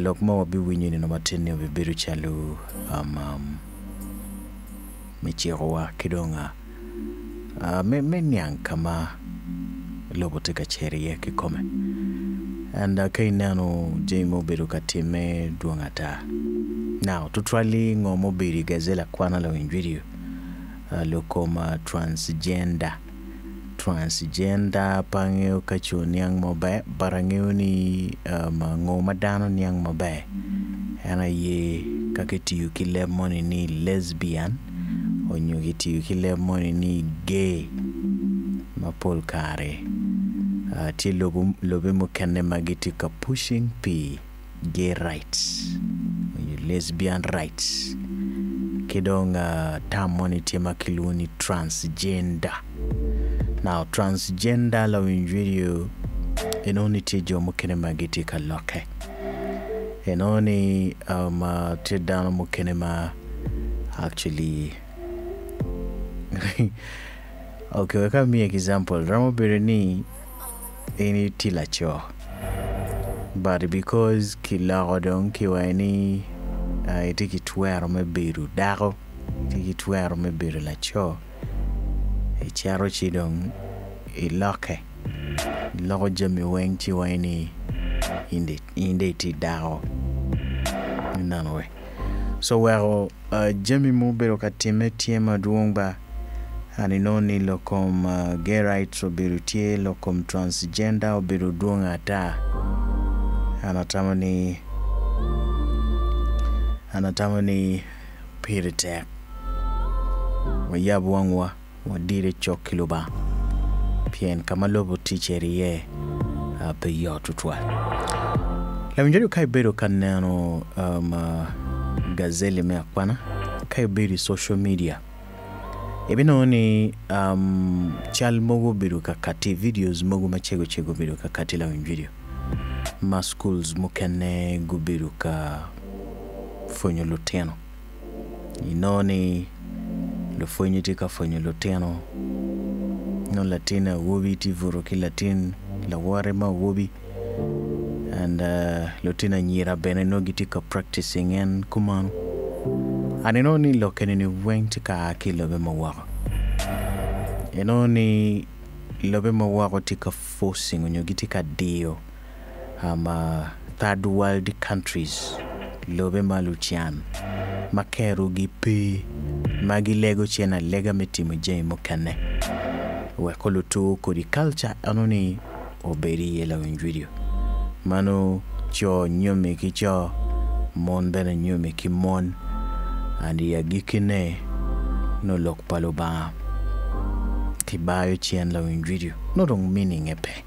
Lok mo bi winyo ni no matini bi biru chalu michirowa kidonga menyang kama lobo tika cheriye kikome and kay nano jemo biru katime duangata now to try ngomo biri gazela kwana la video lokoma transgender pangeo kacho niang mobe barangeo ni ngoma dano niang mobe ana ye kaketi ukile moni ni lesbian onyo kiti ukile moni ni gay mapol kare ti lobe mo kenne magiti ka pushing p gay rights lesbian rights kidonga tamoni tema kiluni transgender. Now transgender la video enoni tijo mukene magiti ka loke enoni tidano mukene ma actually okay, weka mi example ramo bireni eni tilacho but because kila odon kiwani itiki tuero me biru dago itiki tuero me biru lacho charo chidong iloke loko jami weng chiwani inde ti dago nanwe so well jami mo biru katime tiema duongba aninoni lokom gay rights obiru tie lokom transgender obiru duonga ata anatamani piritek wayabuangwa wadire chok kiloba pien kama lobo ticherie pe yotutwa la winjari kai bedo kanano gazeli me akwana kai bedo social media ebino ni chal mogo biru kakati videos mogo machego biru kakati la video ma schools mukene gubiru ka fonyo luteno inoni lo fonyo tika fonyo luteno no latina wobi ti vuro ki latin la ware ma wobi and lutina nyira bene no gitika practicing en kumano aninoni lo kenini weng tika aki lobe mawako enoni lobe mawako tika forcing unyo gitika dio third world countries lobe maluchian makeru gipi magi lego chena lega metimo jay mokane we kolutu kodi culture anoni oberi yela video mano cho nyome ki cho mon bene nyome ki mon andi ya gikine no lok paloba tibayo chien la video no dong meaning epe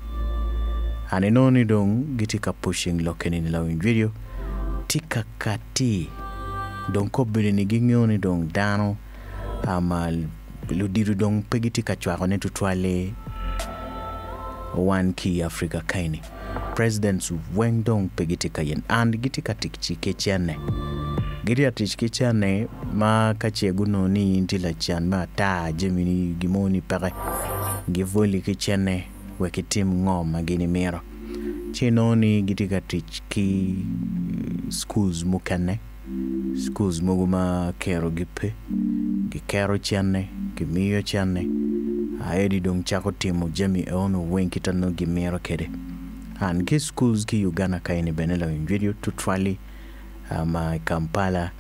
anenoni dong gitika pushing lokeni la video tika kati dong ko ni ginyoni dong dano ludiru dong pegitika chwako ne tutwale one key Africa kaini presidents weng dong pegitika yen and gitika tikchike chane giria tikchike chane ma kachegu no ni intila chan ma ta jemini gimoni pare givoli kichane wekitim ngoma gini mero chinoni gitika tikki schools mukane schools moguma kero gipe gikero chane gimiyo chane aedi dong chako timo jemi ono wenkitano gimero kede and ki schools ki Uganda kaini benela video tutrali ma Kampala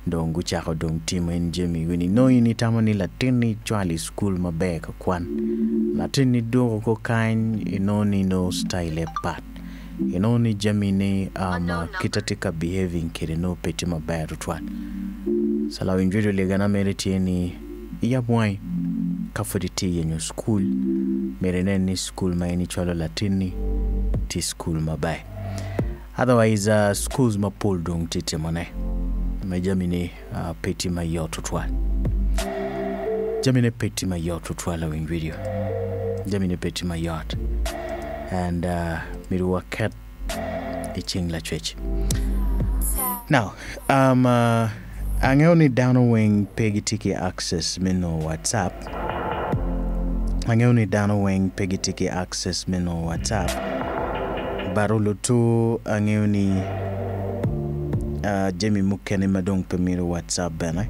dong guchako dong timo en jemi wini no ini tamani latini chwali school mabeka kwan latini dogo ko kain inoni no style part inoni jamine kitatika behaving kire no peti mabaya tutwan sala winjiro legana meriti ni iyabwai kafuditi yenyo school mereneni school maini chwalo latini ti school mabaya otherwise schools mapol dong tite mone majamine peti mayo tutwan jamine peti mayo tutwala winjiro jamine peti mayot and miruwa cat iching la church now angeoni downwing pegitiki access mino WhatsApp angeoni downwing pegitiki access mino WhatsApp barolo tu angeoni Jemi mukene madong pemiro WhatsApp bana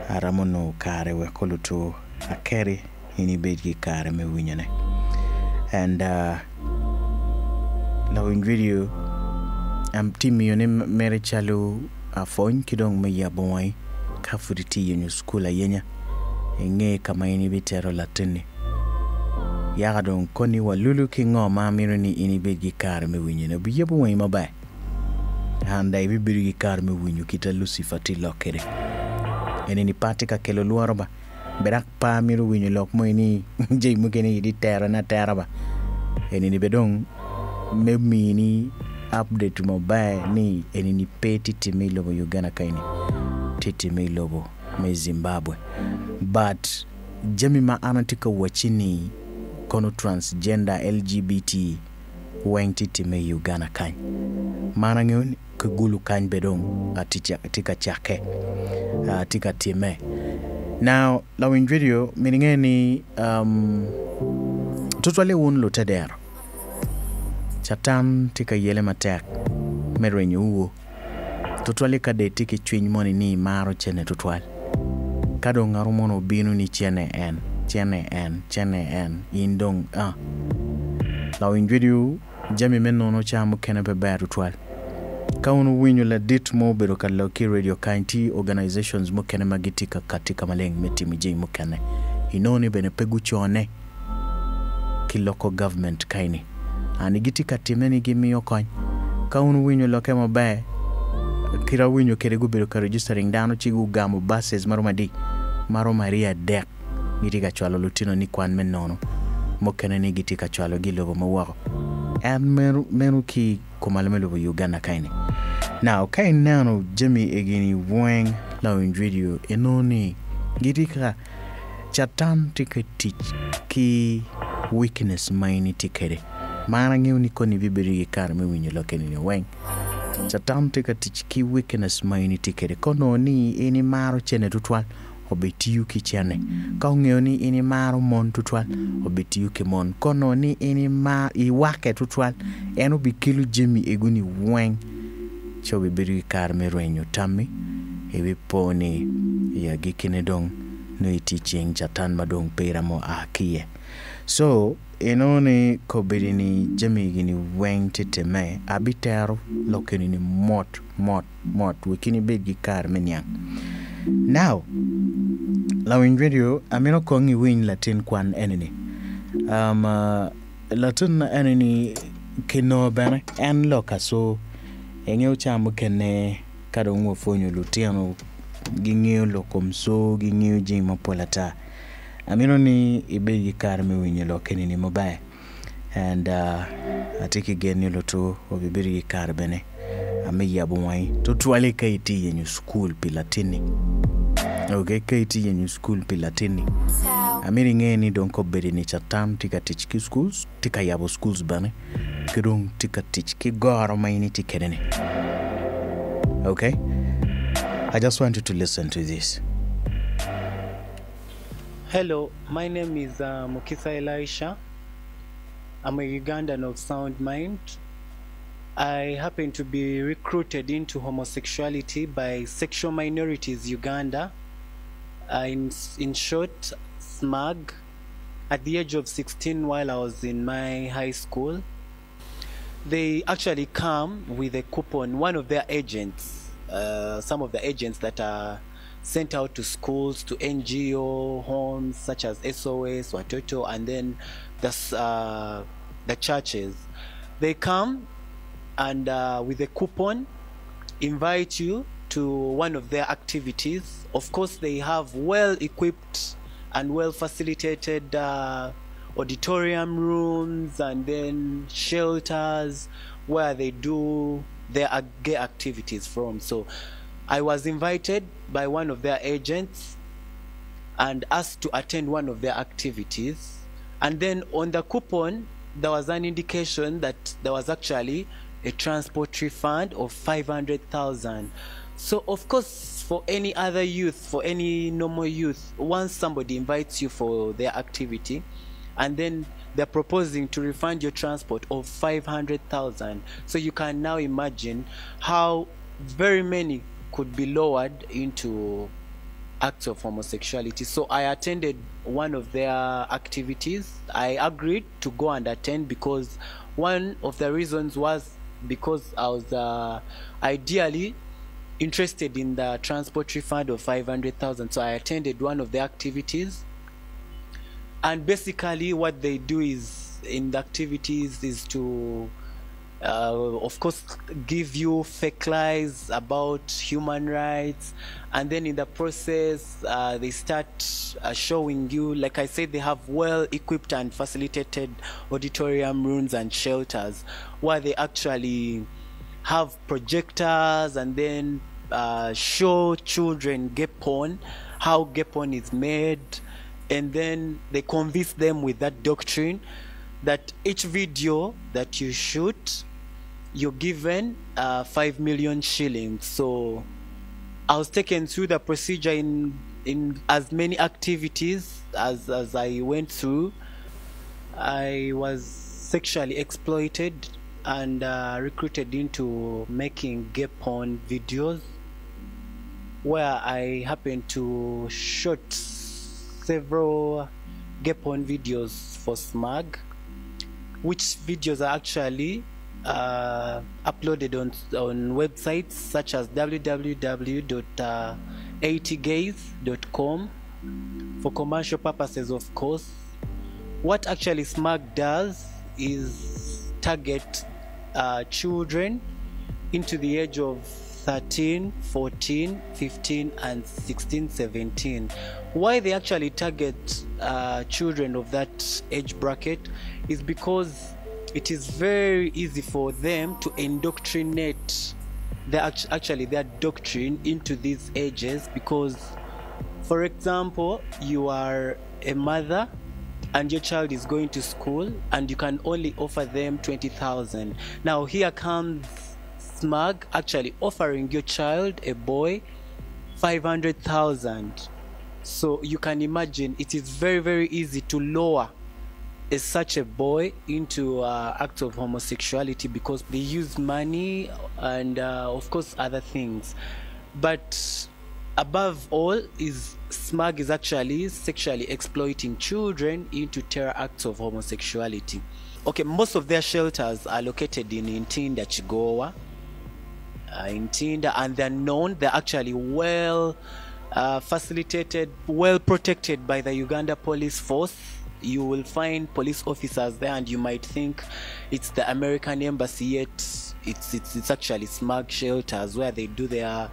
aramono kare we koluto akeri ini bedgi kare me winyane and law in video am timi yone mere chalo afon kidong me yaboy kafuriti yenyu school ayenya enge kama ini bitero latini yaga don koni walulu kingo ma mironi ini bedgi kare me winyane bu yaboy mabai handa ibi birigi kar me winyu kita Lucifer ti lokere ene ni patika kelo luarba berak pa miru winyu lok mo ini jey mugeni di terra na terra ba ene ni bedong me mini update mo ba ni ene ni peti timi lobo Uganda kaini titi lobo me Zimbabwe but jami ma anatika wachini kono transgender LGBT wenti timi Uganda kaini mana ngoni kugulu kan bedong tika chake tika time now law in video miningeni totally won lo tedero chatan tika yele matek merenyu totally kade tiki chwiny moni ni maro chene totwal kado ngaro mono binu ni chene en indong law in video jami menono chamu kene be totwal kaunu winyu la dit mo bero kaloki radio kainti organizations mo kene magitika katika maleng meti mjei mo kene inoni bene pegu chone kiloko government kaini ani gitika timeni gimi yokon kaunu winyu loke mo bae kira winyu keregu bero ka registering dano chigu gamu buses maro maria dek gitika chwalo lutino ni kwan menono mo kene ni gitika chwalo gilobo mo wako and meru ki kumalemelo Uganda kaini now kain nano Jimmy egini wang law in video enoni gitika chatan tika teach ki weakness maini tikere mana ngiu ni koni bibiri kar me winyo lokeni ni wang chatan tika teach ki weakness maini tikere kono ni eni maro chene tutwal obetiyu ki chene kaungeo ni ini maro mon tutwal obetiyu ki mon kono ni ini ma iwake tutwal eno bikilu Jimmy eguni weng chobe biri kar me renyo tami ewe poni ya gikine dong no itiching chatan madong pera mo akie so enone ko biri ni Jimmy gini weng titeme abitero lokeni ni mot wikini bigi kar menyang now law in radio amino kongi win latin kwan enemy latin enemy kino bana en loka so engeu chamu kene kado ngo fonyo lutiano gingeo lokomso gingeo jima polata amino ni ibegi karme winyo lokeni ni mobile and atiki geni loto obibiri karbene ameya bomwai to twale kaiti yenyu school pilatini okay kaiti yenyu school pilatini amiri ngeni donko beri ni chatam tika teach ki schools tika yabo schools bane kidong tika teach ki goro maini tikerene okay I just want you to listen to this. Hello, my name is Mukisa Elisha. I'm a Ugandan of sound mind. I happen to be recruited into homosexuality by Sexual Minorities Uganda, in short, SMAG, at the age of 16 while I was in my high school. They actually come with a coupon, one of their agents, some of the agents that are sent out to schools, to NGO homes such as SOS, Watoto, and then the churches. They come and with a coupon invite you to one of their activities. Of course, they have well-equipped and well-facilitated auditorium rooms and then shelters where they do their gay activities from. So I was invited by one of their agents and asked to attend one of their activities. And then on the coupon, there was an indication that there was actually a transport refund of 500,000. So of course, for any other youth, for any normal youth, once somebody invites you for their activity and then they're proposing to refund your transport of 500,000, so you can now imagine how very many could be lowered into acts of homosexuality. So I attended one of their activities. I agreed to go and attend because one of the reasons was because I was ideally interested in the transport refund of 500,000. So I attended one of the activities, and basically what they do is in the activities is to of course give you fake lies about human rights, and then in the process they start showing you, like I said, they have well equipped and facilitated auditorium rooms and shelters where they actually have projectors and then show children gay porn, how gay porn is made, and then they convince them with that doctrine that each video that you shoot, you're given 5 million shillings. So I was taken through the procedure in as many activities as I went through. I was sexually exploited and recruited into making gay porn videos, where I happened to shoot several gay porn videos for SMAG, which videos are actually uploaded on websites such as www.80gays.com for commercial purposes, of course. What actually SMAG does is target children into the age of 13, 14, 15 and 16, 17. Why they actually target children of that age bracket is because it is very easy for them to indoctrinate their doctrine into these ages. Because, for example, you are a mother and your child is going to school and you can only offer them 20,000. Now here comes SMAG actually offering your child, a boy, 500,000. So you can imagine it is very, very easy to lower such a boy into acts of homosexuality, because they use money and of course other things. But above all, is SMAG is actually sexually exploiting children into terror acts of homosexuality. Okay, most of their shelters are located in Ntinda, Chigowa, in Tinda, and they're known, they're actually well facilitated, well protected by the Uganda Police Force. You will find police officers there and you might think it's the American embassy, yet it's actually SMAG shelters where they do their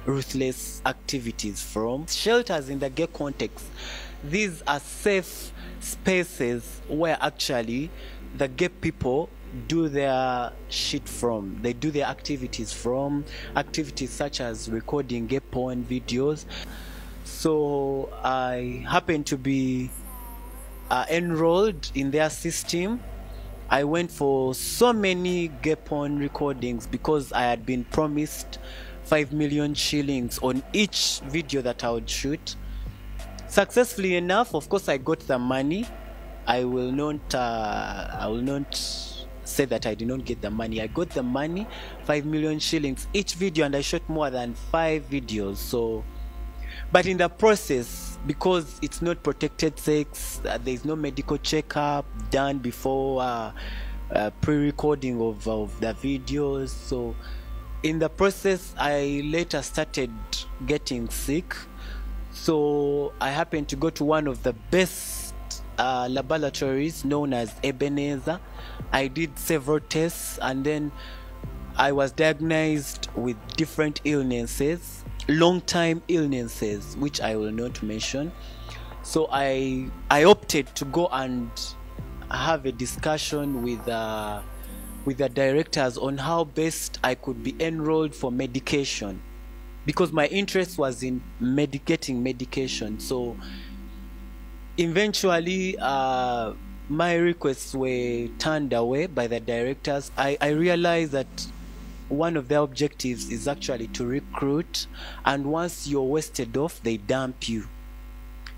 ruthless activities from. Shelters in the gay context, these are safe spaces where actually the gay people do their shit from. They do their activities from, activities such as recording gay porn videos. So I happen to be enrolled in their system. I went for so many gay porn recordings because I had been promised 5 million shillings on each video that I would shoot. Successfully enough, of course, I got the money. I will not say that I did not get the money. I got the money, 5 million shillings each video, and I shot more than 5 videos. So, but in the process, because it's not protected sex, there's no medical checkup done before pre-recording of the videos. So in the process, I later started getting sick. So I happened to go to one of the best laboratories known as Ebenezer. I did several tests and then I was diagnosed with different illnesses, long-time illnesses, which I will not mention. So I opted to go and have a discussion with the directors on how best I could be enrolled for medication, because my interest was in getting medication. So eventually my requests were turned away by the directors. I realized that one of their objectives is actually to recruit, and once you're wasted off, they dump you.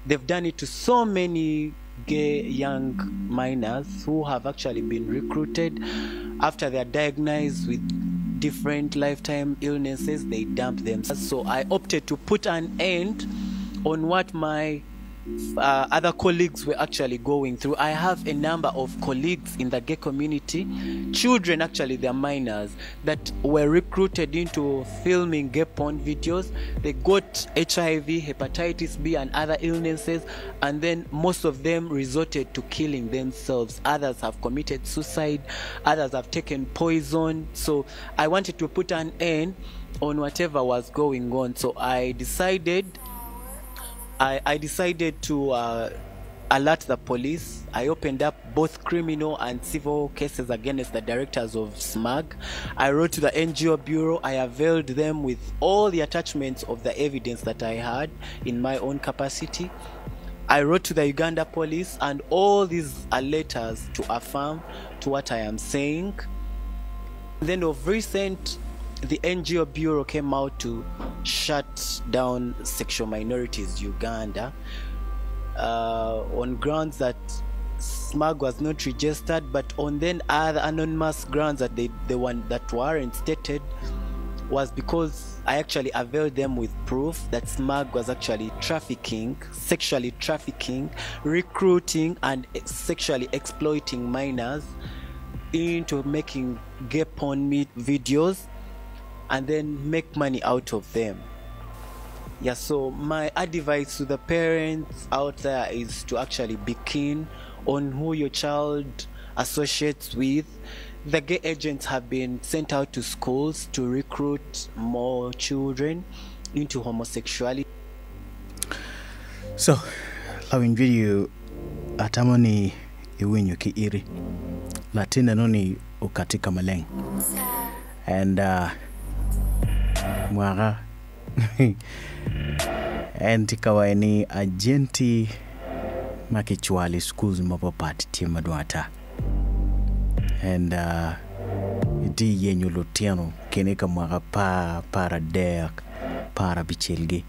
They've done it to so many gay young minors who have actually been recruited after they're diagnosed with different lifetime illnesses, they dump them. So I opted to put an end on what my other colleagues were actually going through. I have a number of colleagues in the gay community, children, actually they're minors, that were recruited into filming gay porn videos. They got HIV, hepatitis B and other illnesses, and then most of them resorted to killing themselves. Others have committed suicide, others have taken poison. So I wanted to put an end on whatever was going on. So I decided to alert the police. I opened up both criminal and civil cases against the directors of SMAG. I wrote to the NGO Bureau. I availed them with all the attachments of the evidence that I had in my own capacity. I wrote to the Uganda police, and all these are letters to affirm to what I am saying. Then of recent, the NGO Bureau came out to shut down Sexual Minorities Uganda on grounds that SMAG was not registered, but on then other anonymous grounds that that weren't stated, was because I actually availed them with proof that SMAG was actually sexually trafficking, recruiting and sexually exploiting minors into making gay porn videos and then make money out of them. Yeah, so my advice to the parents out there is to actually be keen on who your child associates with. The gay agents have been sent out to schools to recruit more children into homosexuality. So, lawin video atamoni iwinyo ki iri Latina noni ukatika maleng and mwara and kawaini agenti makichwali schools mapapati tima duata and di yenyu lutiano keneka mwara para dek para bichelgi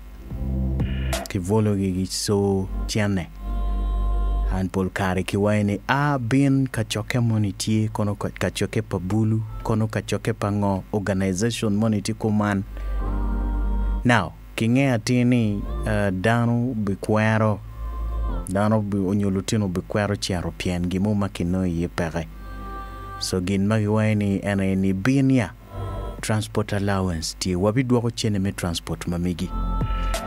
kivolo gi so tiane and pol kare kiwaini bin kachoke moniti kono kachoke pabulu kono kachoke pango organization moniti kuman. Now kinge atini dano bikwero dano bi onyolutino bikwero chiaro pien gimuma kino yepere so gin magiwaini ene binia transport allowance ti wabidwako chene me transport mamigi.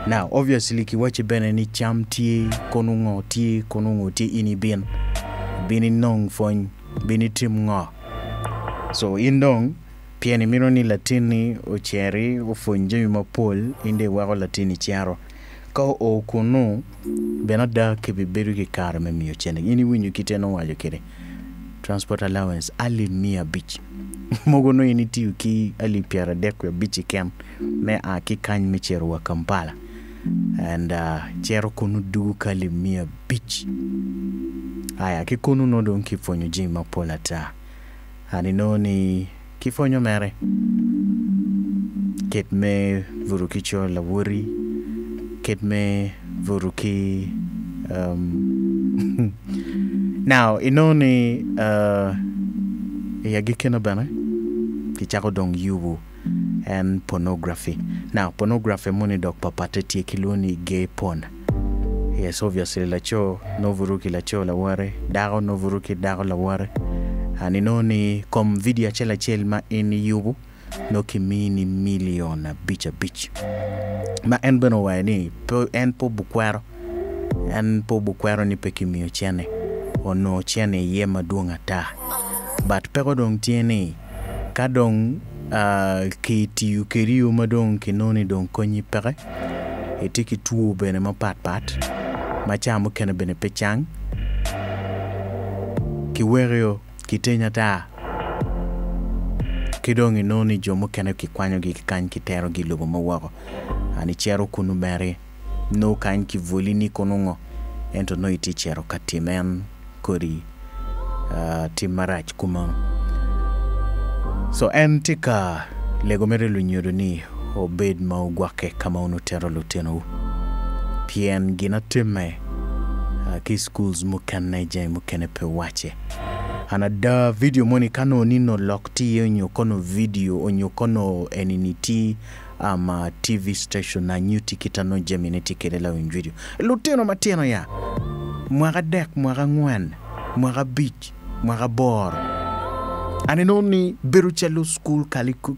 Now obviously kiwachi bene ni cham ti konungo ti ini bini nong fon bini tim ngo. So indong pieni mironi latini ucheri ufunje mapol inde wako latini chiaro ko okunu benada kebiberu ki kar memiyo chene ini winyu kiteno wajo kire transport allowance ali mia beach mogono ini tiuki ali piara dekwe beach ken me aki kany michero wa Kampala and chero kunu dugu kali mia beach aya kikunu no don kifonyo jima polata ani noni kifonyo mere ket me vurukicho laburi ket me vuruki now inoni yagikena bana kichako dong yubu and pornography. Now pornography money dok papateti kiloni gay porn. Yes, obviously lacho no vuruki lacho la ware dago no vuruki dago la ware ani noni kom video chela chelma ini yubu no kimini million beach ma en beno wani po en po bukwaro ni pekimio chene ono chene yema duonga ta but pego dong tieni kadong kiti keriyo madong kinoni dong konyi pere etiki tuo bene mapat machamu kene bene pechang kiwerio kitenya ta kidong inoni jomo kene kikwanyo kikany kitero gilobo mawako ani chero kunu mere no kany kivolini konungo ento no iti chero katimen kori timarach kumano. So entika legomere lunyoro ni obed maugwake kama unutero luteno pien gina time ki schools mukane jay mukane pe wache anada video moni kano nino lokti onyo kono video onyo kono eniniti ama TV station na nyuti kitano jemineti kelela winvideo luteno mateno ya mwaga dek mwaga ngwan mwaga beach mwaga bor anenoni beruchelo school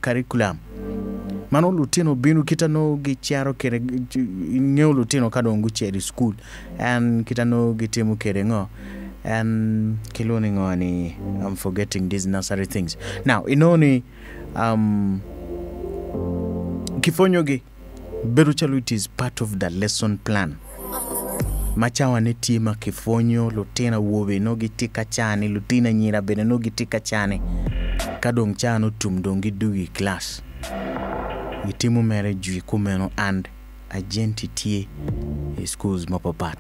curriculum mano luteno binu kitano gicharo kere ngeo luteno kadongu cheri school and kitano gitemu kere ngo and kiloni ngo ni I'm forgetting these necessary things now inoni kifonyoge beruchelo it is part of the lesson plan machawa ne tima kifonyo lutena wobe no gitika chane lutina nyira bene no gitika chane kadong chano tumdongi dugi class gitimu mere jui kumeno and agenti tie schools mapapat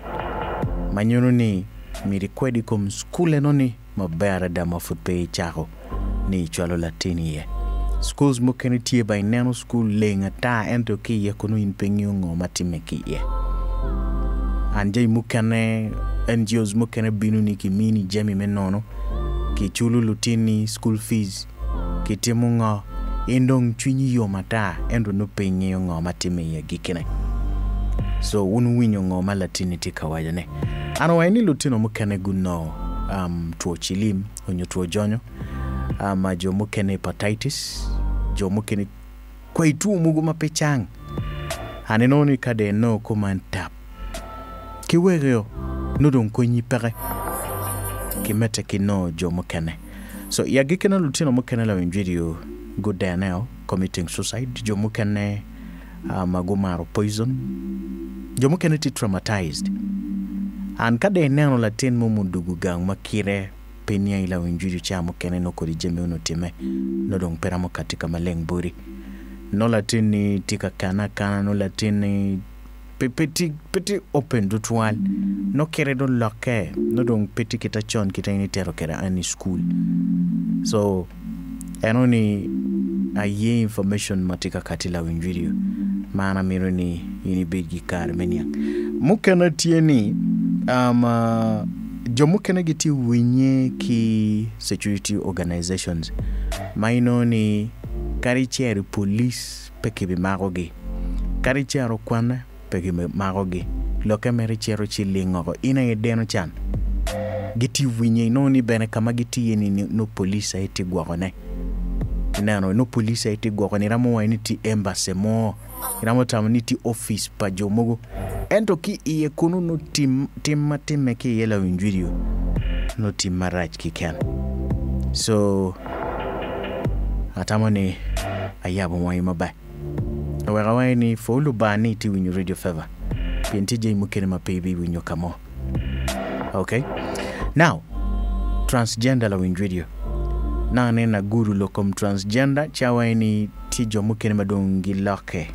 manyono ni mirikwedi kom school enoni mabera da mafutpe chako ni chwalo latini ye schools mukene tie by nano school lenga ta ento ki ye kono inpengyo ngo matime ki ye anje mukene NGOs mukene binu ni kimini jemi menono ki chulu lutini school fees ki timu ngo indong chwinyi yo mata endo no penye yo ngo matime ye gikene so unu winyo ngo malatini tikawaja ne ano waini lutino mukene guno tuo chilim onyo tuo jonyo jo mukene hepatitis jo mukene kwa itu mugu mapechang hanenoni kade no kumantap kiwegyo nudong konyi pere kimete kino jo mukene so ya gikene lutino mukene la winvideo good day now committing suicide jo mukene magumaro poison jo mukene ti traumatized and kade neno latin mumudugu gang makire penia ila winjuri cha mukene no kodi jeme uno time no dong peramo katika maleng buri no latini tika kana no latini peti open dutual no kere don loke no dong peti kita chon kita ini tero kere ani school so enoni aye information matika katila winjuri maana mironi ini bigi kar menia mukena tieni jomukene giti winye ki security organizations mainoni karicheri police pekibi magogi karichero kwana pekibi magogi loke merichero chilingo ina edeno chan giti winye inoni bene kama giti yeni no police eti gwagone no police eti gwagone ramo waini ti embassy mo ramo tamni ti office pa jomogo ento ki iye kunu no timmatime ki yela winjvideo no timaraj ki ken so atamone ayabo mwa imabai wega waini folu bani ti winyo radio favor PNTJ mukene mapebi winyo kamo okay now transgender la winjvideo na nena guru lokom transgender chawaini tijo mukene madongi loke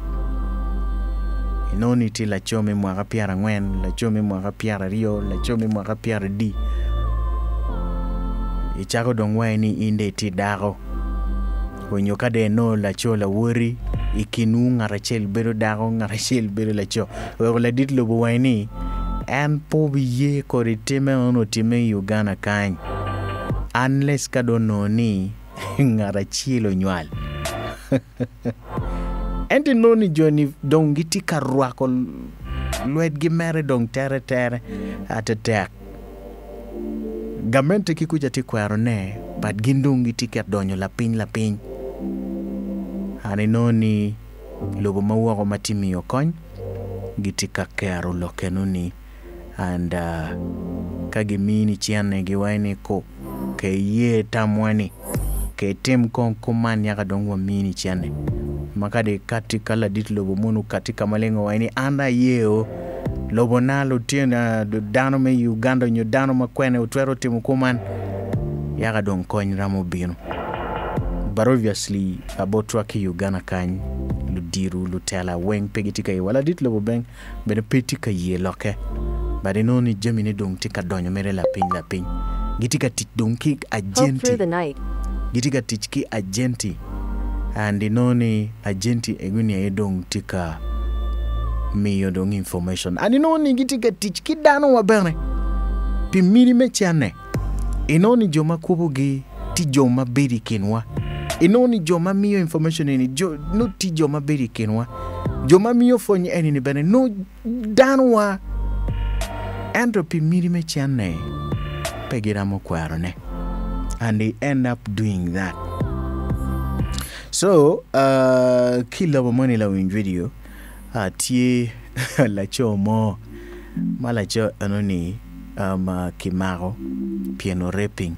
inoni ti la chome mwaga piara ngwen la chome mwaga piara rio la chome mwaga piara di ichako dongwaini inde ti dago wenyo kade no la chola wori ikinu ngarachel bero dago ngarachel bero la cho wala dit lobo waini en pobi ye koritime ono time Uganda kany unless kado noni ngarachilo nywal enti noni joni dong giti karwako luet gimere dong tere atatek gamente kikuja ti kwero ne but gindong giti ket donyo la piny ani noni lobo mawuogo matimi yokony giti kakero lokenuni and kagimini chiane giwaini ko ke ye tamwani ke tim kon kuman yaka dongwa mini chiane makade katika la dit lobo munu katika malengo waini anda yeo lobo nalo tiena dano me Uganda nyo dano makwene utwero timu kuman yaka dong kony ramo bino but obviously about waki Uganda kany ludiru lutela weng pegitika ye wala dit lobo beng bene petika ye loke bade noni jamine dong tika donyo mere la piny gitika tit dong kik agenti gitika tichki agenti and inoni agenti eguni edong tika miyo dong information and inoni gitika tichki dano wabene pimiri mechane Inoni joma kubugi ti joma bedi kinwa. Inoni joma miyo information ini no ti joma bedi kinwa. Joma miyo fonyi eni ni bene no danwa. Entropy miri me chane pegira mo kwaro ne. And they end up doing that. So, kila bomoni la win video tie la cho mo malacho anoni kimaro piano rapping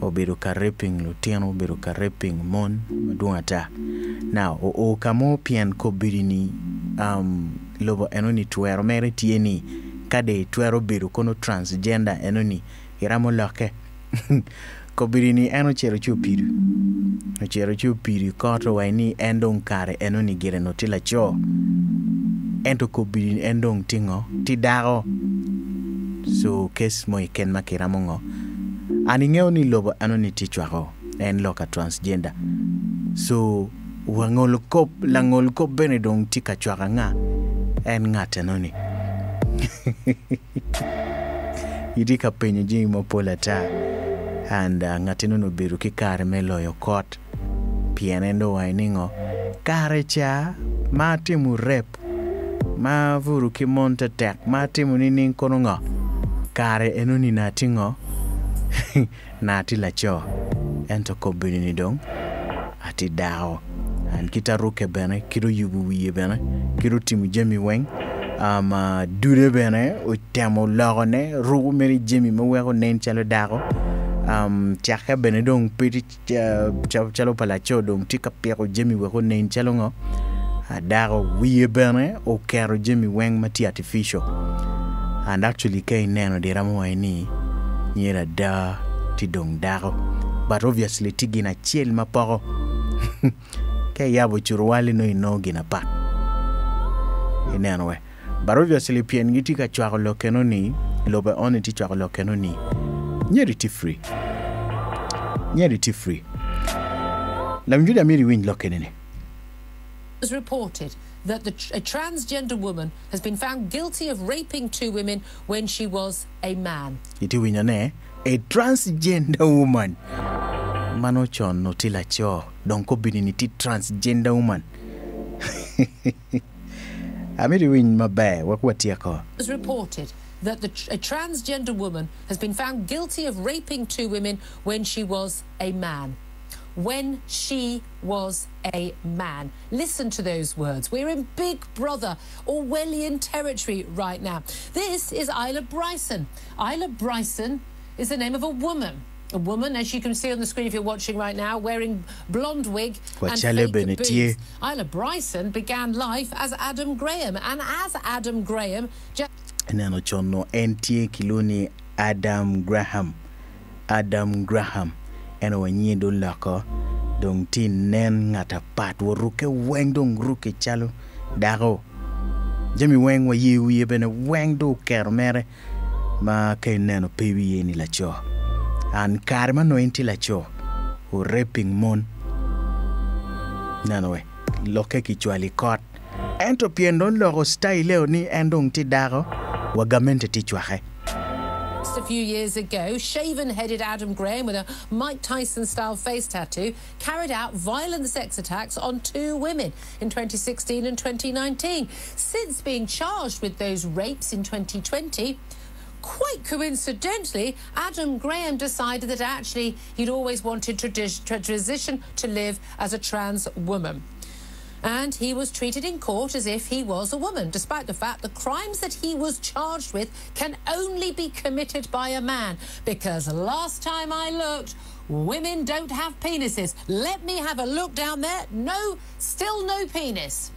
obedo ka rapping lutiano obedo ka rapping mon maduata now o kamo pian ko bidini lobo anoni tuero mere tieni kade tuero bedo kono transgender anoni iramo loke Kobiri eno chero chupiru. Chero chupiru koto waini endong kare eno ni gire no tila cho. Ento kobiri endong tingo. Tidaro. So kes mo iken makira mongo. Aningeo ni lobo eno ni tichwaro. En loka transgender. So wangol kop benedong tika chwara nga. En ngate no ni. Idika penye jing mo pola ta. And ngatino no biru ki kare meloyo kot pienendo wainingo kare cha matimu rep ma vuru ki monta tek matimu nini kono ngo kare enoni natingo nati la cho ento ko binini dong ati dao and kita ruke bene kido yubu wiye bene kido timu jemi weng dure bene o temo lagone rugu meri jemi mwego nen chalo dao chaka benedong piti chalo palacho dong tika pero jemi weko nen chalo ngo daro wiye bene o kero jemi weng mati artificial and actually kay neno diramo waini nyera da ti dong daro but obviously tigina chiel maporo kay yabo churwali no inogina pa ineno we but obviously pien gitika chwaro lokeno ni lobe on ti chwaro lokeno ni Nyeriti free. La mjuda miri win lokenene. It was reported that a transgender woman has been found guilty of raping 2 women when she was a man. Iti winyane, a transgender woman. Mano chon no tila cho, donko biniti transgender woman. Amiri win mabe, wakwati yako. It was reported that a transgender woman has been found guilty of raping 2 women when she was a man. When she was a man. Listen to those words. We're in Big Brother Orwellian territory right now. This is Isla Bryson. Isla Bryson is the name of a woman. A woman, as you can see on the screen if you're watching right now, wearing blonde wig and fake boobs. Isla Bryson began life as Adam Graham, and as Adam Graham... Nano chono entie kiloni Adam Graham. Eno wanyi don lako dong tin nen ngata pat wo ruke weng dong ruke chalo dago. Jemi weng wa ye bene weng do kermere ma kay neno pewi ni la cho. An karma no enti la cho. O raping mon. Nano we loke kichwali kot. Ento piendon loro style ni endong ti dago. Wagamente tichwahe. A few years ago, shaven-headed Adam Graham with a Mike Tyson-style face tattoo carried out violent sex attacks on 2 women in 2016 and 2019. Since being charged with those rapes in 2020, quite coincidentally, Adam Graham decided that actually he'd always wanted to transition to live as a trans woman. And he was treated in court as if he was a woman, despite the fact the crimes that he was charged with can only be committed by a man. Because last time I looked, women don't have penises. Let me have a look down there. No, still no penis.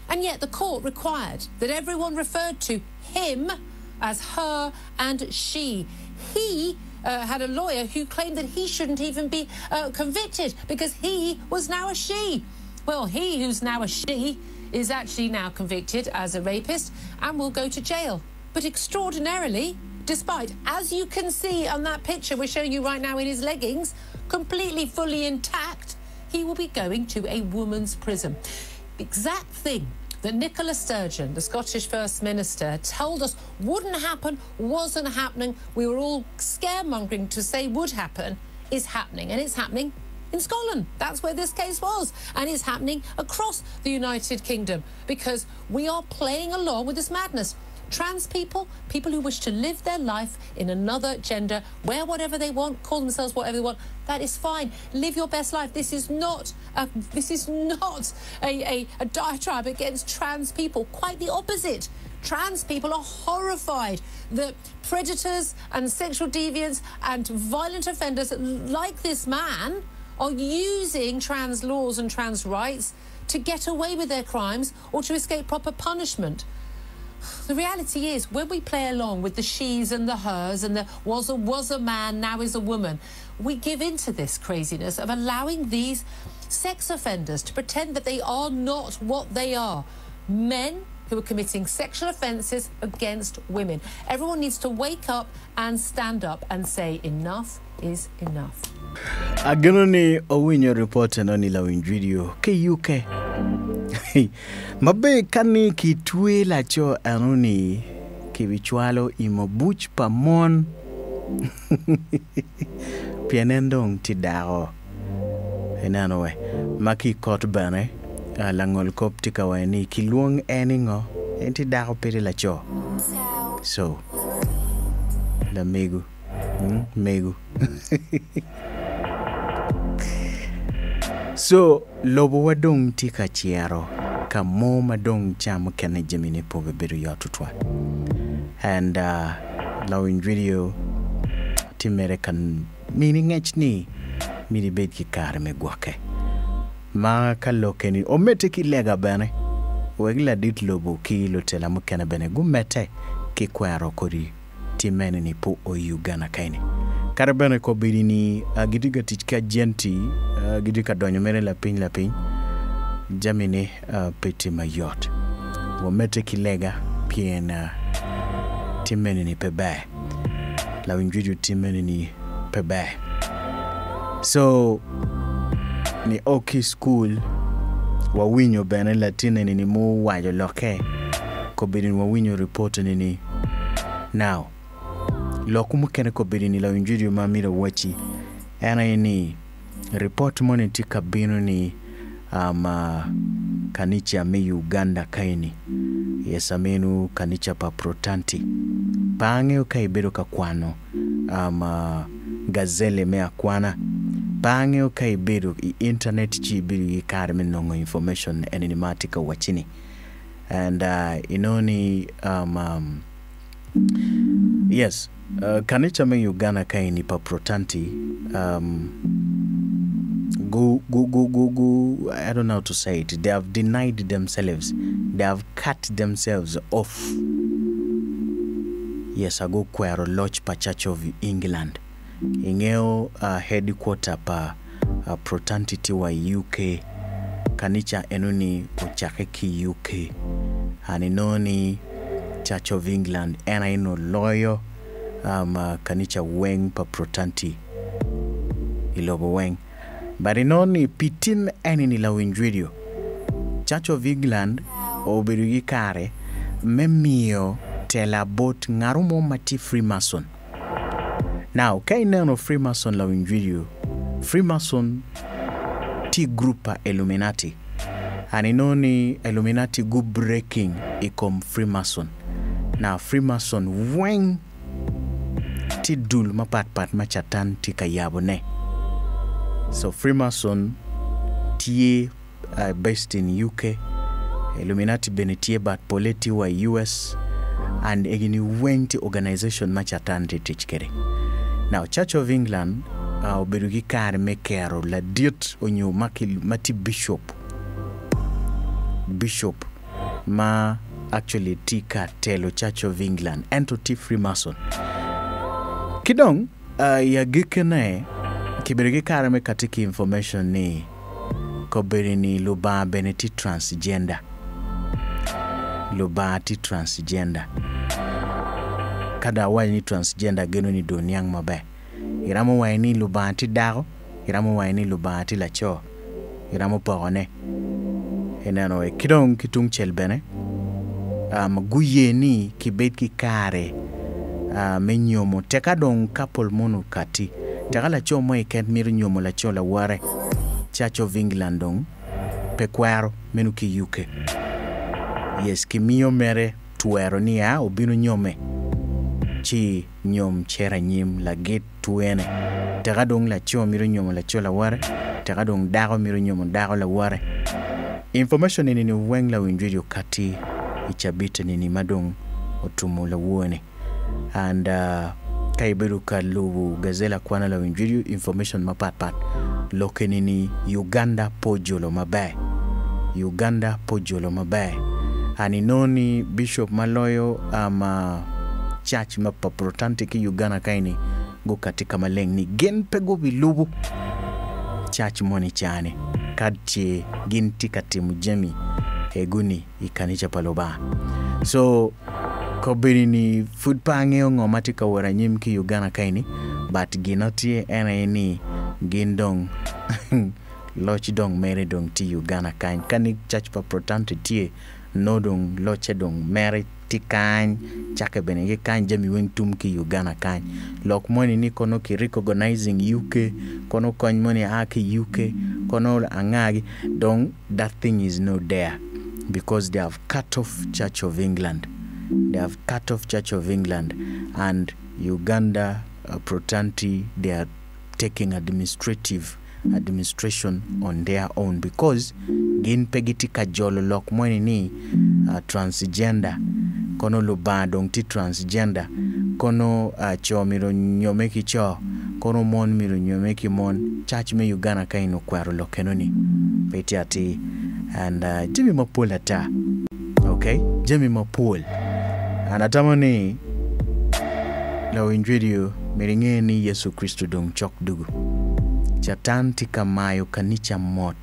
And yet the court required that everyone referred to him as her and she. He had a lawyer who claimed that he shouldn't even be convicted because he was now a she. Well, he who's now a she is actually now convicted as a rapist and will go to jail. But extraordinarily, despite, as you can see on that picture we're showing you right now in his leggings, completely fully intact, he will be going to a woman's prison. Exact thing that Nicola Sturgeon, the Scottish First Minister, told us wouldn't happen, wasn't happening, we were all scaremongering to say would happen, is happening. And it's happening in Scotland. That's where this case was. And it's happening across the United Kingdom because we are playing along with this madness. Trans people, people who wish to live their life in another gender, wear whatever they want, call themselves whatever they want, that is fine. Live your best life. This is not a diatribe against trans people. Quite the opposite. Trans people are horrified that predators and sexual deviants and violent offenders like this man are using trans laws and trans rights to get away with their crimes or to escape proper punishment. The reality is, when we play along with the she's and the hers and the was a man, now is a woman, we give into this craziness of allowing these sex offenders to pretend that they are not what they are. Men who are committing sexual offences against women. Everyone needs to wake up and stand up and say enough is enough. Agenoni owinyo report noni la video ke UK. Mabe kani kitwe la cho anoni kibichwalo imobuch pamon. Pianendong tidao. Enanowe maki kot bane langol kop tikaweni kiluong eningo enti dao pete la cho. So la megu. Megu. So lobo wadong tika chiaro ka mo madong cham kene jamini pobe bedu yotutwa. And lawin video timere kan meaning ni mini bed ki kare me gwake. Ma kaloke ni omete ki lega bane. Wegla dit lobo ki lotela mukene bene gumete ki kwaro kori timene ni po o Uganda kaini. Karabene ko birini gidiga tichka jenti gidiga donyo mere la pin jamine peti mayot womete kilega piena timene ni pebe la winjuju timene ni pebe. So ni oki school wawinyo bene latine ni mu wajo loke ko birini wawinyo report ni now lokumu kene ko birini la winjuju mamira wachi ana ini report moneti kabino ni kanicha me Uganda kaini yesamenu kanicha pa protanti pange ukaibedo kakwano gazele me akwana pange ukaibedo internet chibiru ikarme nongo information enigmatica wachini and inoni yes kanicha me Uganda kaini pa protanti go I don't know how to say it. They have denied themselves. They have cut themselves off. Yes, I go kwero lodge pa Church of England. Ingeo headquarter pa protantity wa UK. Kanicha enuni uchakeki UK. Aninoni Church of England. Ena ino lawyer kanicha weng pa ilobo weng. But inoni pitin enini la winjvideo. Church of England obirugi kare memio tela bot ngarumo mati Freemason. Now, kaineno Freemason la winjvideo. Freemason ti grupa Illuminati. Aninoni Illuminati go breaking ikom Freemason. Now Freemason weng ti dul mapat machatan ti kayabone. So Freemason tie based in UK, Illuminati benetie bat poleti wa US, and egini went organization machatante tichkere. Now Church of England oberugi kare mekero la diet onyo mati bishop ma actually tika telo Church of England entity Freemason kidong ya gikene kiberege karame katiki information ni koberini luba beneti transgender kada wani transgender geno ni doniang mabe iramo wani luba ti dago iramo wani luba ti lacho iramo pone enano e kidong kitung chel bene guye ni kibet ki kare menyomo teka dong couple mono kati teka la cho mo iket mir nyomo la cho la ware Church of England dong pekwaro menu ki UK yes kimio mere tuero ni obino nyome chi nyom chera nyim la get tuene teka dong la cho mir nyomo la cho la ware teka dong dago mir nyomo dago la ware information ni weng la winjio kati ichabite ni madong otumula wuone and kaiberu ka lubu gazela kwana la winjio information mapat loke ni Uganda pojolo mabe ani noni Bishop Maloyo ama church mapa protestantic Uganda kaini go katika maleng ni gen pego bilubu church moni chane kadche ginti katimu jemi eguni ikanicha paloba so kobiri ni food pange ngomatika waranyim ki Uganda kaini but ginotie eni gindong loch dong mere dong ti Uganda kain kani church pa protestant tie no dong loche dong mere ti kain chake benege kain jemi weng tum ki Uganda kain lok moni ni kono ki recognizing UK kono kony moni aki UK kono angagi dong that thing is not there because they have cut off Church of England and Uganda Protestanti they are taking administration on their own because gin pegitika jolo lok mweni ni transgender kono luba dong ti transgender kono cho miro nyomeki cho kono mon miro nyomeki mon church me Uganda kaino kwaro lokenoni petiati and Jimmy Mapul ata okay Jimmy Mapul anatamani la winjio miringeni Yesu Kristo dong chok dugu chatanti kamayo kanicha mot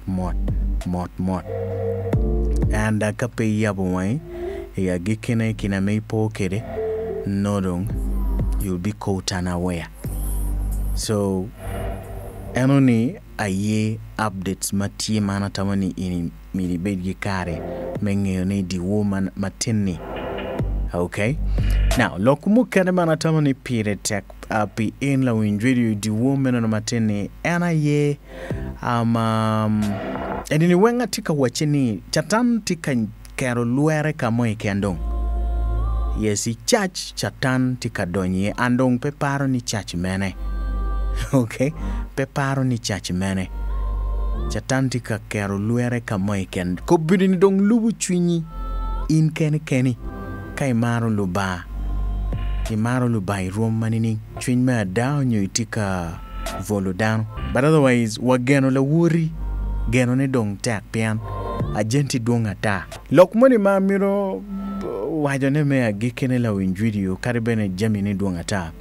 and kape yabwai ya gikene kina meipo kere nodong you'll be caught unaware so enoni aye updates matie mana tamani ini milibedi kare mengene di woman matini okay now lokumu kene mana tamani pire tek api in la winjiri di woman na matini ena ye edini wenga tika wachini chatan tika kero luere kamoy kendong yesi church chatan tika donye andong peparo ni church mene okay peparo ni church mene chatan tika kero luere kamoy kend ko bidini dong lubu chwinyi in keni kai maro luba imaro lubai rom manini chwiny ma down you itika volo down but otherwise wageno la wuri geno ne dong tak pian agenti dong ata lok moni ma miro wajone me agikene la winjvideo karibene jami ne dong ata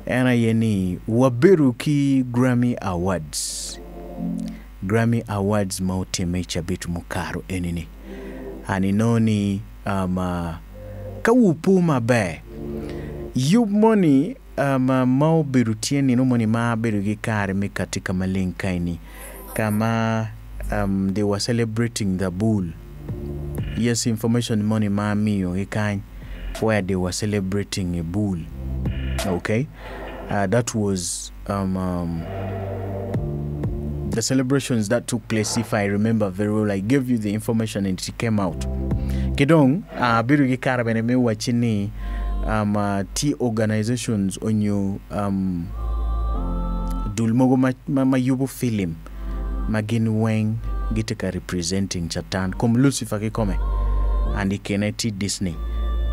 ena yeni waberu ki Grammy Awards mauti mecha bitu mukaro enini ani noni kawupu mabe yub money mau berutieni no money ma berugi kare me katika malinkaini kama they were celebrating the bull yes information money ma miyo ikan where they were celebrating a bull okay that was the celebrations that took place if I remember very well. I gave you the information and it came out kidong berugi kare bene me wachini T organizations on you dulmogo mayubo film magin weng giteka representing chatan kom Lucifer ke kome and ikeneti Disney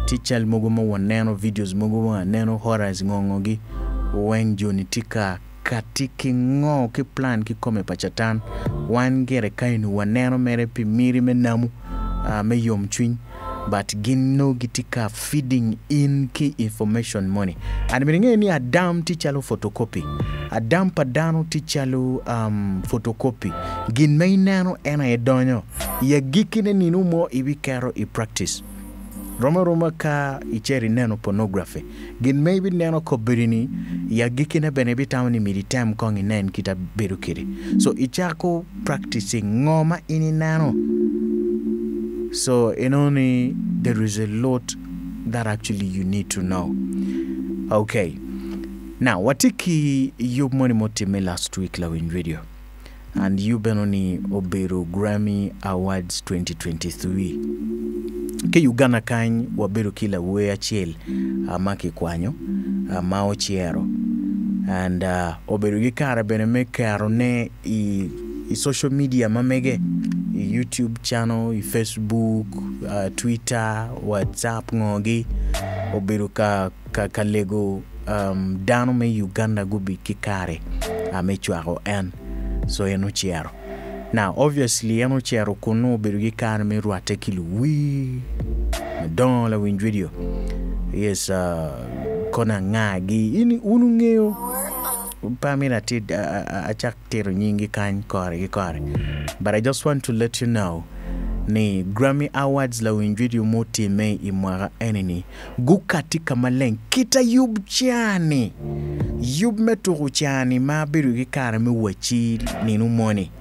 tichal mogo mo waneno videos mogo waneno horrors ngongogi weng joni tika katiki ngo ki plan ki kome pa chatan wan gere kainu waneno mere pi miri menamu me yom chwiny but ginno gitika feeding in key information money and miringeni adam tichalo photocopy adam padano tichalo photocopy gin mainano ena edonyo ya gikine ninumo ibikero I practice Roma ka icheri neno pornography gin maybe neno kobirini ya gikine benebitamu ni militam kongi nen kita berukiri so ichako practicing ngoma ini nano So there is a lot that actually you need to know. Okay. Now, watiki you money motime last week la win video. And you been on the Oberu Grammy Awards 2023. Ke Uganda kany waberu kila we achiel amaki kwanyo mao chiero. And oberu gikara bene mekaro ne I social media mamege I YouTube channel, I Facebook, Twitter, WhatsApp ngogi oberu ka lego dano me Uganda gubi kikare amechwaro en so eno chiero. Now obviously eno chiero kono oberu gikare me ruate kilu wi don la win video. Yes, kona ngagi ini unungeo pamina tid achak tero nyingi kany kore. But I just want to let you know ni Grammy Awards la win video moti me imwara enini gukatika maleng kita yub chani yub meturu chani mabiru gikare me wachi ninu money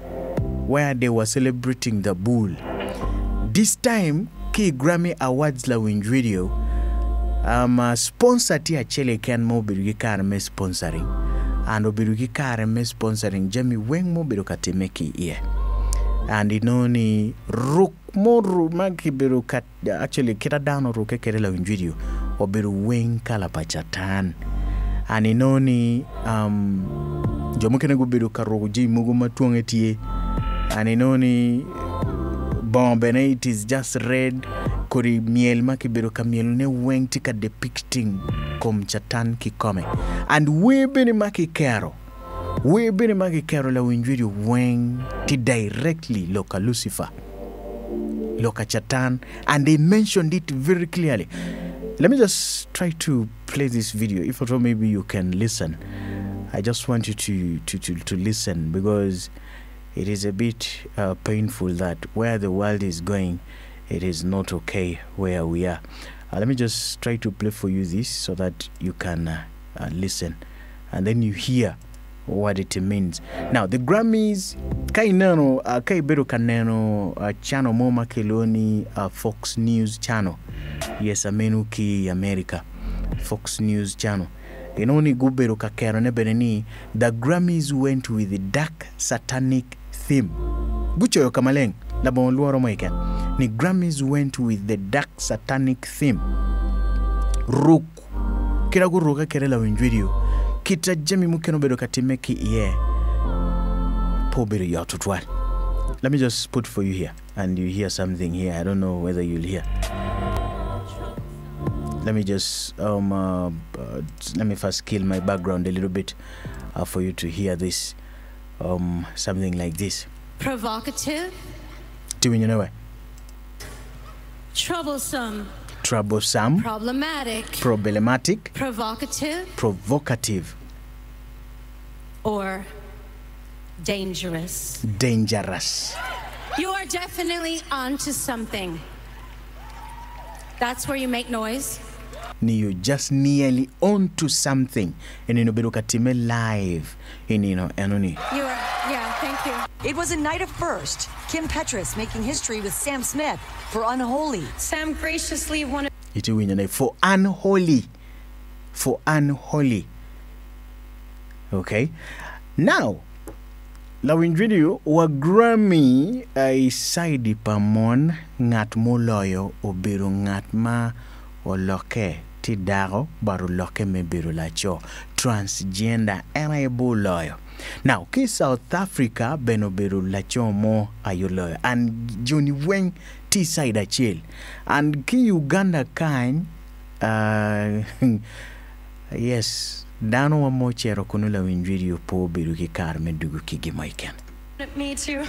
where they were celebrating the bull. This time ki Grammy Awards la win video sponsor ti achele ken mo biru gikare me sponsoring and obiru gikare me sponsoring Jamie weng mo biru katemeki iye. And inoni ruk moru magibiru kat actually kita dano ruke kerela win video obiru weng kala pachatan. And inoni jomukene gubiru karoji muguma tuangetie. And inoni bombene it is just red kori miel makibiru kamiel ne weng tika depicting kom chatan kikome. And we bini maki kero. We been magi Carola win video weng ti directly loka Lucifer, loka Chatan, and they mentioned it very clearly. Let me just try to play this video. If at all maybe you can listen. I just want you to listen because it is a bit painful that where the world is going, it is not okay where we are. Let me just try to play for you this so that you can listen and then you hear what it means. Now the Grammys kainano kaiberu kaneno channel moma keloni Fox News channel. Yes, amenu ki America Fox News channel. Inoni guberu kakero ne beneni the Grammys went with the dark satanic theme. Gucho yo kamaleng la bon luoro moiken. Ni Grammys went with the dark satanic theme. Ruk kira guruka kerela win video. Kita Jimmy mukeno bedo katimeki iye po bedo yatutwal. Let me just put for you here and you hear something here. I don't know whether you'll hear. Let me just let me first kill my background a little bit for you to hear this something like this. Provocative. Doing you know what? Troublesome. Problematic, provocative, or dangerous. You are definitely onto something. That's where you make noise. You just nearly onto something. And katime live. Enoni. Yeah, thank you. It was a night of first. Kim Petras making history with Sam Smith for Unholy. Sam graciously wanted for Unholy. For Unholy. Okay. Now, lawin video wa Grammy ay side pamon ngat mo loyo obiru ngat ma o loke ti daro baru loke me biru lacho transgender enable loyo. Now, ki South Africa beno biru lacho mo ayo loyo and Johnny Weng ti side achil and ki Uganda kind yes dano wa mo chero kunula win video po biru ki kar me dugu ki gimoiken. Me to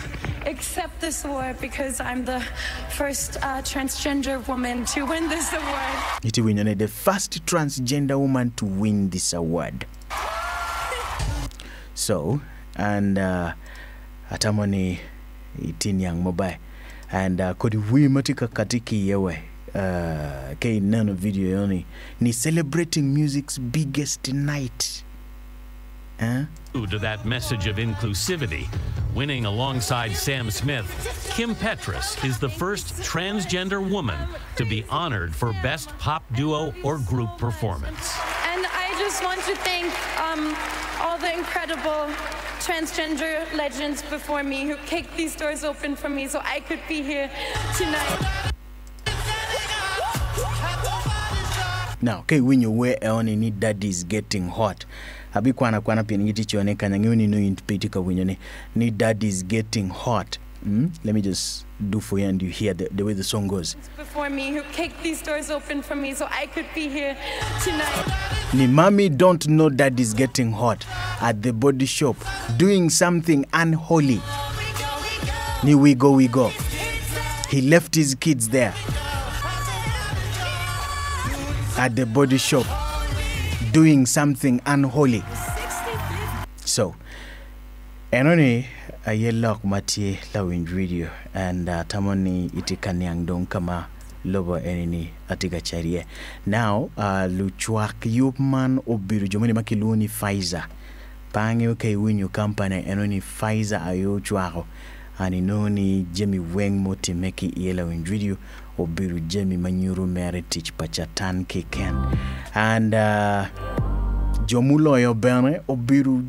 accept this award because I'm the first transgender woman to win this award. Iti winyane the first transgender woman to win this award. So, and atamani itin yang mobile and kodi wi matika katiki yewe kay nano video yoni ni celebrating music's biggest night. To that message of inclusivity, winning alongside Sam Smith, Kim Petras is the first transgender woman to be honored for Best Pop Duo or Group Performance. And I just want to thank all the incredible transgender legends before me who kicked these doors open for me so I could be here tonight. Now, okay, when you wear on any daddy's getting hot. Abi kwana pinigiti chone kanyanguni no intipitika winyone ni daddy's getting hot. Let me just do for you and you hear the way the song goes. Before me who kicked these doors open for me so I could be here tonight. Ni mommy don't know daddy's getting hot at the body shop doing something unholy. Ni we go. He left his kids there at the body shop doing something unholy. So, enoni a yellow mati lawin video and tamoni itikani angdong kama lobo enini atiga charie. Now, luchwak yupman obiru jomani makiluni Pfizer. Pange okay winyu company enoni Pfizer ayo chwako. Aninoni Jemmy Weng moti meki yellow in video obiru Jemmy manyuru meritich pachatan keken. And jomulo yo bene obiru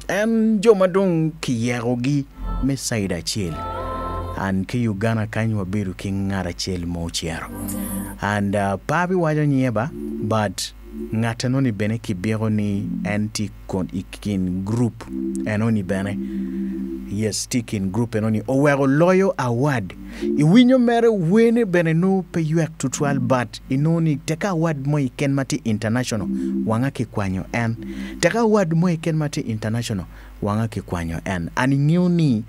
and jomadong kiyerogi mesaida chil and ki Uganda kanyu obiru kingara chil mochiero and papi wajo nyeba but ngatanoni bene kibiero ni anti-con ikin group enoni bene yes sticking group enoni owero loyo award iwinyo mere wene bene no pe yuak tutual but inoni teka award mo iken mati international wanga kikwanyo en teka award mo iken mati international wanga kikwanyo en aningiuni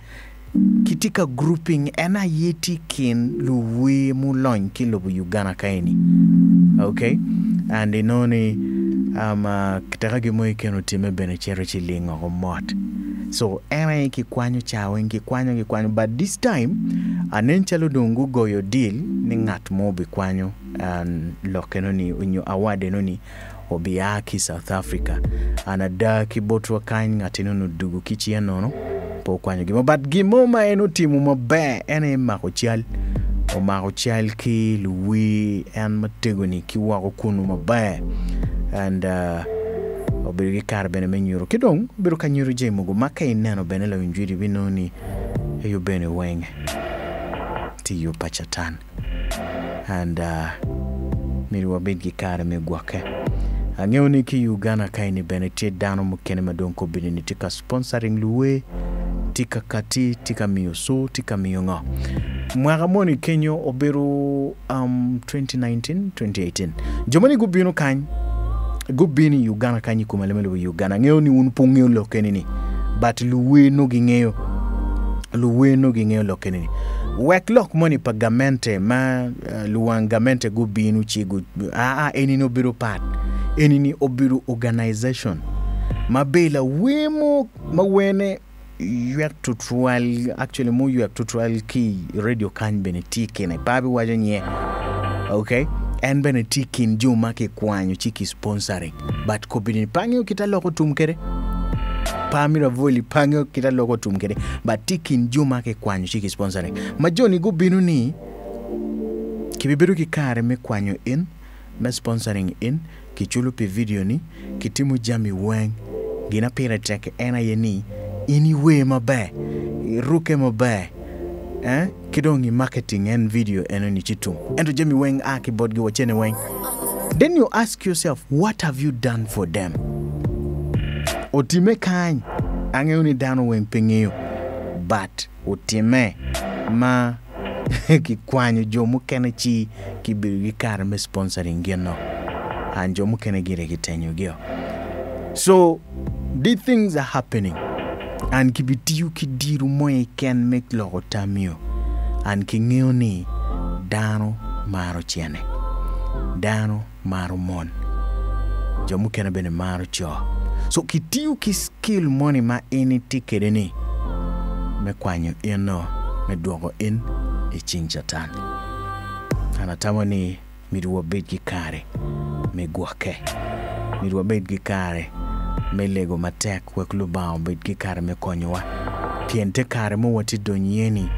kitika grouping ena yeti kin luwe mulon kilobu Uganda kaini okay and inoni kitaka gimo ikeno time bene chero chilingo ko mot so ena kikwanyo chawe kikwanyo but this time anenchalo dongu goyo deal ni ngat mo bikwanyo and lokenoni unyo award enoni obiaki South Africa anada kibotwa kan ngatinono dugu kichieno no po kwanyo gimo but gimo ma eno timu mabe ene makochal o makochal ki luwi en mategoni ki wako kunu mabe and obiru kar bene menyuro kidong biru kanyuro jemugo makai neno bene la winjiri binoni eyo bene wenge tiyo pachatan and miri wabedgi kar megwake angewni ki Uganda kaini bene tie dano mukene madonko bini tika sponsoring luwe tika kati tika miyoso tika miyonga mwagamoni Kenyo obiru 2019-2018 jomani gubino kany gubini Uganda kanyi kumalemelo Uganda ngeo ni unpungeo lokenini but luwe no gingeo lokenini wek lok money pagamente ma luangamente gubinu chigu enini obiru part enini obiru organization mabela wemo mawene yuak tutual actually mo yuak tutual ki radio kan benetike na babi wajonye okay and benetikin juma ke kwanyo chiki sponsoring but ko bini pangyo kitaloko tumkere pamira voli pangyo kitaloko tumkere but tikin juma ke kwanyo chiki sponsoring majoni go binu ni kibibiru kikare me kwanyo in me sponsoring in kichulu pe video ni kitimu Jemmy Weng gina pira teke ena yeni anyway mabe ruke mabe kidongi marketing and video enoni chitum endo Jemmy Weng akibodgi wachene Weng then you ask yourself what have you done for them otime kany angeuni dano Weng pengeyo but otime ma kikwanyo jomu kene chi kibiru gikar me sponsoring geno anjo mukene gire kitenyo gyo so these things are happening and kibitiyu kidiru moye can make logo tamio and kingeoni dano maro chiene dano maro mon jomu kene bene maro cho so kitiyu ki skill money ma ini tikere ni me kwanyo eno me duogo in e chinchatan anatamo ni miruwa bedgi kare me guake miruwa bedgi kare melego matek wek lubao bed gi kare me konyowa pien te kare mo wati donyeni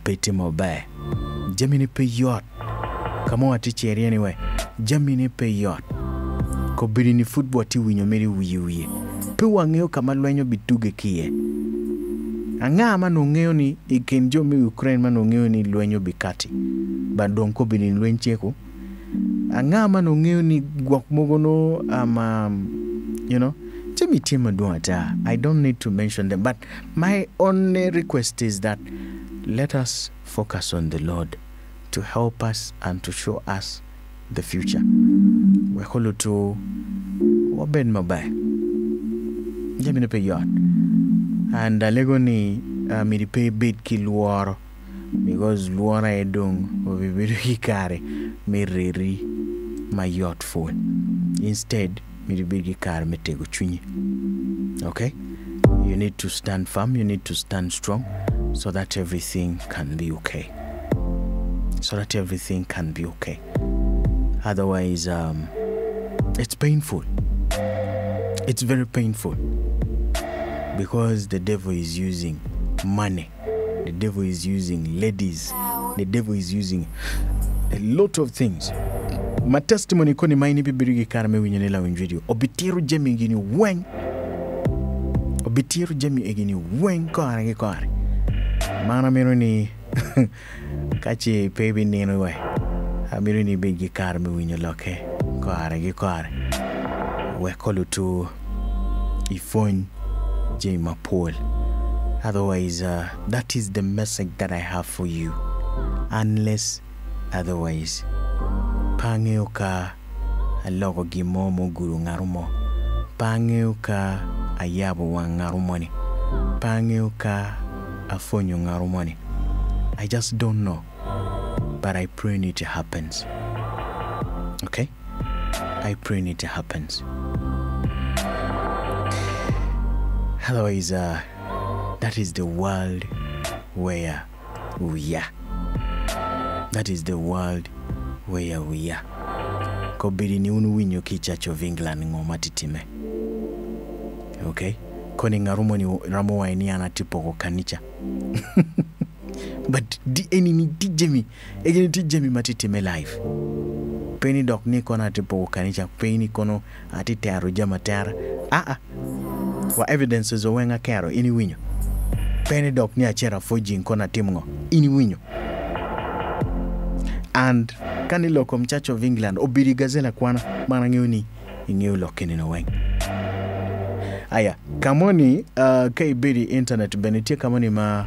pete mabe jamini pe yot kama wati cheri anyway jamini pe yot ko biri football ti winyo meri wiye pe wang'eyo kama lwenyo bituge kie anga mano ng'eyo ni ikin jo mi Ukraine mano ng'eyo ni lwenyo bikati badong ko biri lwencheko anga mano ng'eyo ni gwak mogono you know Jimmy Timaduata. I don't need to mention them, but my only request is that let us focus on the Lord to help us and to show us the future. We call to Waben Mabai. Jamine pe yard. And Legoni mi pay bid ki luoro because luora edong obi bidu hikare mi riri my yacht phone. Instead okay, you need to stand firm, you need to stand strong so that everything can be okay. Otherwise it's painful, it's very painful, because the devil is using money, the devil is using ladies, the devil is using a lot of things. My testimony koni maini bibirigi karame winyonela winjvideo obitiru jemi gini weng kare mana mero ni kachi baby nino we amiro ni bigi karame winyoloke kare we kolu to ifon jema Paul. Otherwise that is the message that I have for you, unless otherwise pangeuka alogo gimomo guru ngarumo, pangeuka ayabo wa ngarumoni, pangeuka afonyo ngarumoni. I just don't know, but I pray it happens. Okay, I pray it happens. Otherwise that is the world where we are. That is the world where we are. Kobiri ni unu winyo ki Church of England ngomatitime. Okay? Koni ngarumo ni ramo wa ini anatipoko kanicha. But di eni ni tijemi. Egeni tijemi matitime live. Peni dok ni kona atipoko kanicha. Peni kono atite aruja matera. Wa evidences o wenga kero ini winyo. Peni dok ni achera foji nkona timungo. Ini winyo. And kanilo kom Church of England obiri gazela kwana mananguni ingeu lokeni no weng. Aya kamoni kai biri internet benetie kamoni ma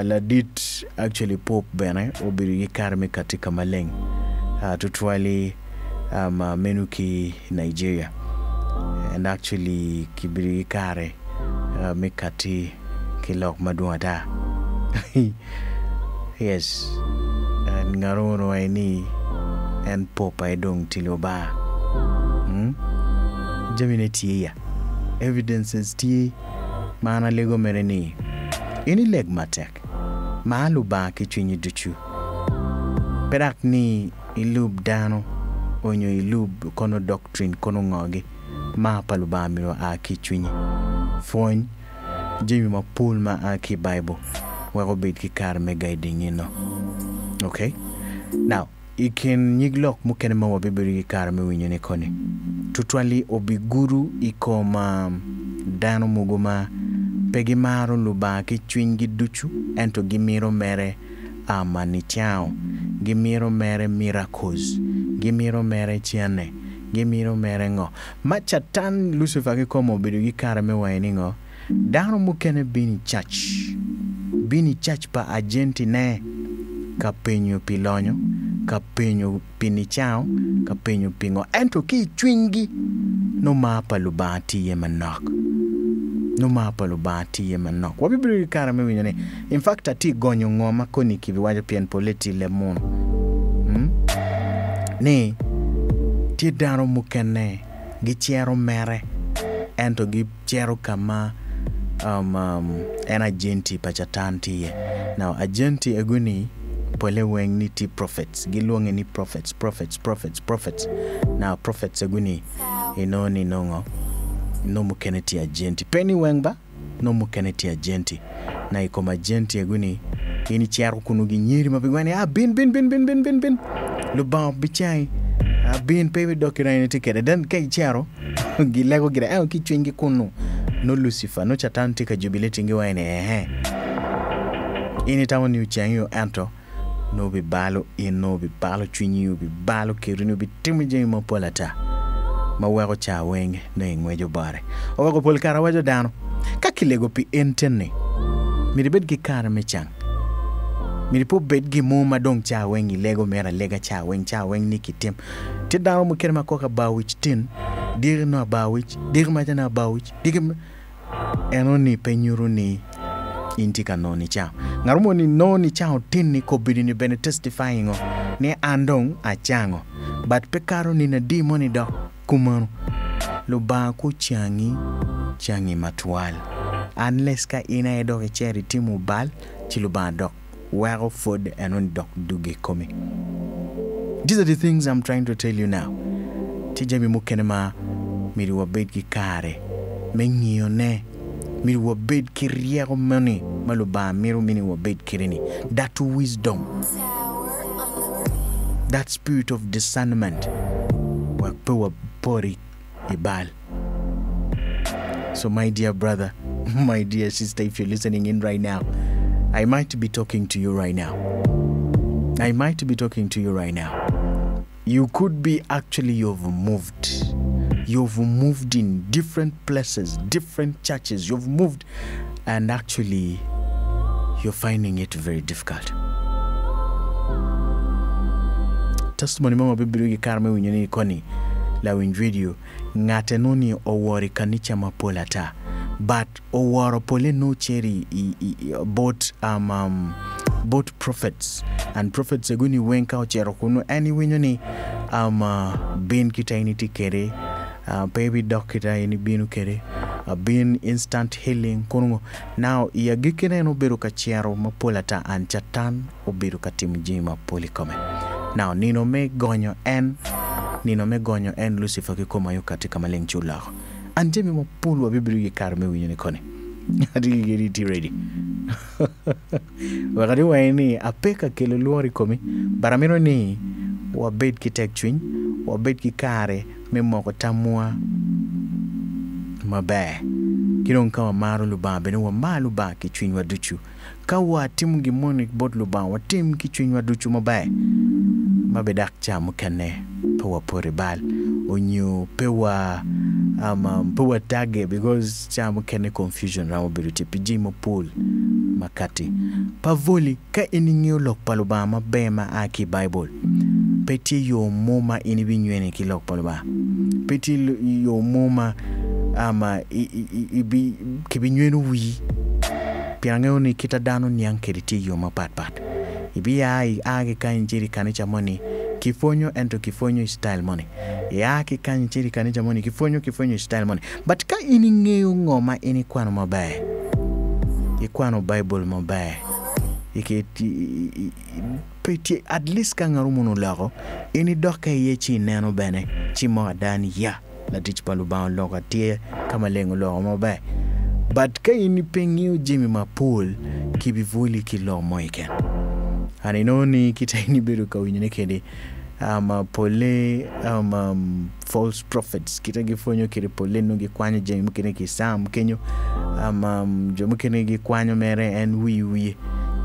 ladit actually pop bene obiri karme katika maleng tutwali menuki Nigeria, and actually kibiri kare mekati kilok maduata. Yes, and ngarono aini and pop I don't tiloba. Jamineti ya evidences ti mana lego mereni ini leg matek malu ba kichunyi duchu perak ni ilub dano onyo ilub kono doctrine kono ngoge ma paluba miro a kichunyi fon jimi ma pool ma a ki bible wako bit ki kar me guiding no. Okay, now iken nyiglok mukene ma wabibiri ki kar me winyene koni tutwali obiguru ikoma dano mugoma pegi maro luba ki chwingi duchu ento gimiro mere amani chao, gimiro mere miracles, gimiro mere chiane, gimiro mere ngo machatan Lucifer ki komo bidigi karame waini ngo dano mukene bini church pa agenti ne kapenyo pilonyo, kapenyo pini chao, kapenyo pingo ento ki chwingi no mapa lubati ye manok. No mapa lubati ye manok. Wabibiri karame winyone. In fact ati gonyo ngoma koni kiviwaja pian poleti lemon. Ne ti daro mukene gichero mere ento gichero kama en agenti pachatanti ye. Now agenti eguni pole weng ni ti prophets gilonge ni prophets. Now prophets eguni inoni nongo no mukeneti agenti penny wengba no mukeneti agenti na iko magenti eguni ini chiaro kunugi nyiri mabigwani bin luba bichai bin pewe dokira ini tikere dan kai chiaro gilego gira kichwengi kunu no Lucifer no chatanti ka jubilate ngi wayne ini tawoni uchanyo anto no be balo no be balo chwinyu be balo kirinu be timje mo polata ma wego cha wenge no ngwejo bare o wego pol kara wajo dano ka kilego pi entene mi bed gi kara me chang mi po bed gi mo ma dong cha wengi lego mera lega cha weng ni kitim ti dawo mo kerma ko ka bawich tin dir no bawich dir ma jana bawich dig enoni penyuru ni intika noni cha ngarumo ni noni cha tin ni ko bidini bene testifying o ne andong achango but pekaro ni na demoni do kumano lo ba ku changi matwal unless ka ina edo ke charity mobile ti lo ba do where food and on dog duge komi. These are the things I'm trying to tell you now. Tijami mukenema miri wabed ki kare mengiyo ne miri wabed ki riego mani maluba miru mini wabed kirini. That wisdom, that spirit of discernment wakpewa pori ibal. So my dear brother, my dear sister, if you're listening in right now, I might be talking to you right now. You could be actually you've moved in different places, different churches. You've moved and actually you're finding it very difficult. Testimony mama bibirugi karme winyoni koni la win video ngate noni owori kanicha mapolata but oworo pole no cherry both prophets and prophets eguni wenka ochero kuno ani winyoni bin kita initi kere baby doctor ini binu kere bin instant healing kuno now yagikene no beru kachero mapolata and chatan oberu katimjima polikome. Now nino me gonyo en Lucifer ki koma yo katika maleng chula anje mi mo pulu wa bibiri karme winyoni kone adi get it ready wakati waini apeka kele luori komi baramiro ni wabed ki tek chwin wabed ki kare me moko tamua mabe kidon kawa maru luba bene wa malu ba ki chwin wa duchu kawa timu gimoni bot luba wa tim ki chwin wa duchu mabe mabedak cha mukane pewa poribal onyu pewa pewa tage because cha mukane confusion rawo biruti pijimo pool makati pavoli ka ininyo lok paluba mabema aki bible peti yo moma inibinyweni ki lok paluba peti yo moma ibi kibinyweni wi piangeni kita dano nyankeriti yo mapatpat ibi ai age kanjiri kanicha money kifonyo ento kifonyo style money ya ki kanjiri kanicha money kifonyo style money but ka iningeo ngoma ini kwano mabaye ikwano bible mabaye iketi peti at least kangarumuno lago ini doka yechi neno bene chimo dani ya la dich paluba logo tie kama lengo logo mabaye but ka ini pengio Jimmy Mapol kibivuli kilo moiken aninoni kitaini beru ka winyene kede pole false prophets kitagifonyo kire pole no gikwanyo Jimmy mukene kisam kenyo jo mukene gikwanyo mere en wi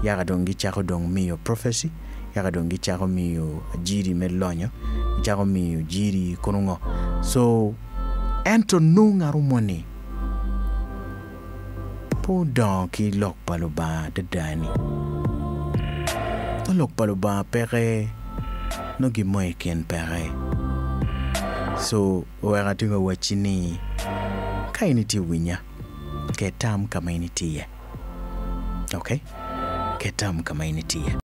yaga dongi chako dong miyo prophecy yaga dongi chako miyo jiri melonyo chako miyo jiri konungo so ento nunga rumoni po donki lok paluba dadani lok paluba pere no gimoy ken pere so wera tingo wachini kainiti winya ketam kama initiye okay ketam kama initiye